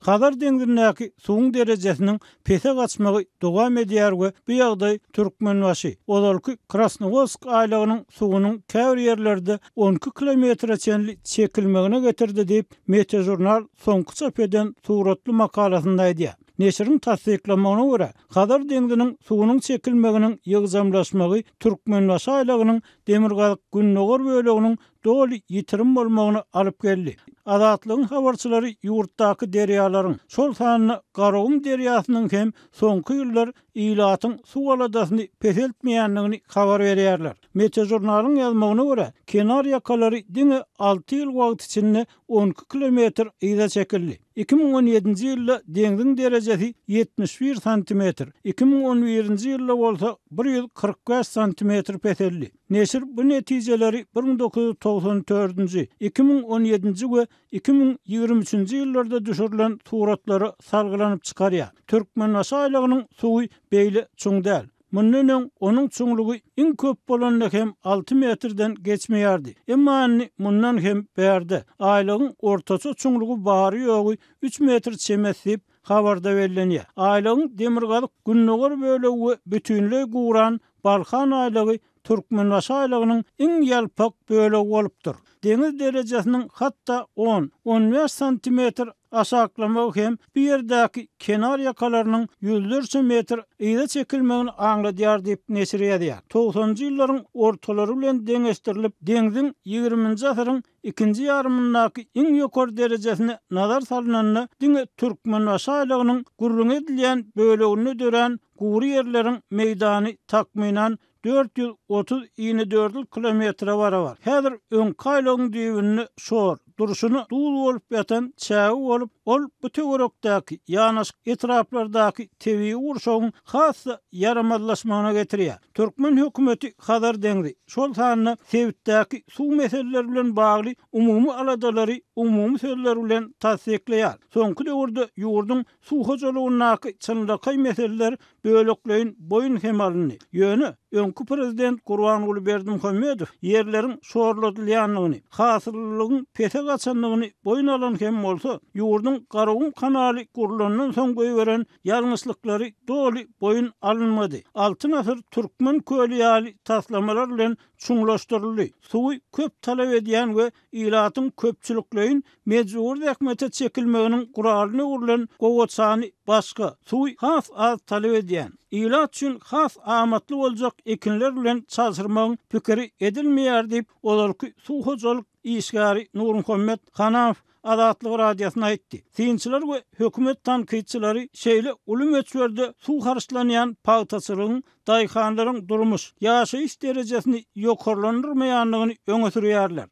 Hazar deňdiriňdäki suwuň derejesiniň pese gaçmagy dowam edýär we bu ýagdaý Türkmenbaşy, Ozalky Krasnovodsk aýlagynyň suwunyň käbir ýerlerde 12 kilometre çenli çekilmegine getirdi diýip Meteojurnal soňky çap eden suratly makalasynda aýdýar. Neşriň tasdiklamagyna görä, Hazar deňdiniň suwunyň çekilmeginiň ýygzamlaşmagy Türkmenbaşy aýlagynyň Demirgazyk Günnogor böleginiň doly ýitirim bolmagyna alyp geldi. Azatlygyň habarçylary ýurtdaky derýalaryň, şol sanyny Garawum derýasynyň hem soňky ýyllar ilatyň suw aladasyny peseltmeýänligini habar berýärler. Meteojurnalyň ýazmagyna görä, kenar ýakalary diňe 6 ýyl wagt içinde 12 kilometr ýyza çekildi. 2017-nji ýylda deňdiň derejesi 71 cm, 2011-nji ýylda bolsa 145 cm peseldi. Neşir bu netijeleri 1994-nji, 2017-nji we 2023-nji ýyllarda düşürilen suratlary salgylanyp çykarýar. Türkmenbaşy aýlagynyň suwy beýle çuň däl. Mundan onun çuňlugy iň köp bolanda hem 6 metrden geçmeýärdi. Emma mundan hem bärde. Aýlagyň ortaça çuňlugy bary ýogy 3 metr çemesip habarda berilýär. Aýlagyň Demirgazyk Günnogor bölegi bütünlüği guran Balkan aýlagy Türkmenbaşy aýlagynyň iň ýalpak bölegi bolupdyr. Deňiz derejesiniň hatda 10-15 cm aşaklamak hem bir yerdäki kenar ýakalarynyň 100 metr ýyza çekilmegini aňladýar diýip neşir ýazýar. 90-njy ýyllaryň ortalary bilen deňeşdirilip, deňziň 20-nji asyryň ikinji ýarymyndaky iň ýokary derejesine nazar salynanda diňe Türkmenbaşy aýlagynyň gurrun edilýän bölegini dören gury ýerleriň meýdany takminan 430 kilometre var. Häzir öňki aýlagyň düýbünni şor, duruşuny dul bolup ýatan çägi bolup, ol bu töwerekdäki ýanaşyk etraplardaky tebii urşagyň hassa yaramazlaşmagyna getirýär. Türkmen hökümeti Hazar deňdi. Şol sanyny Sewitdäki suw meseleleri bilen bagly umumy aladalary, umumy sözler bilen tasdikleýär. Soňky döwürde ýurdun suw hojalygynyňky çynlykay meseleler bölekleýin boyun hem alındy. Ýöne öňkü prezident Gurbanuly Berdimuhammedow ýerleriň şorladylýanlygyny, hasyrlygyň pese gaçanlygyny boyun alan hem bolsa, ýurdun Garawum kanaly gurulandan soň goýberen ýalňyşlyklary doly boyun alınmady. Altyn asyr türkmen köliýäli taslamalar bilen çuňlaşdyryldy. Suwy köp talap edýän we ilatyň köpçülikleýin mejbur häkmete çekilmeginiň guralyny urulan gowaçany başga. Suwy has az talap edýän. İlat üçin has amatly boljak ekinler bilen çalşyrmagyň pikiri edilmeýär diýip Ozalky suw hojalyk işgäri Nurmuhammed Hanaw Azatlyk radiosyna aýtdy. Synçylar we hökümet tanqidçilary şeýle ulum ölçülerde suw harçlanýan paýtaçylygyň, daýhanlaryň durmuş, ýaşaýyş derejesini ýokarlandyrmaýanlygyny öňe sürýärler.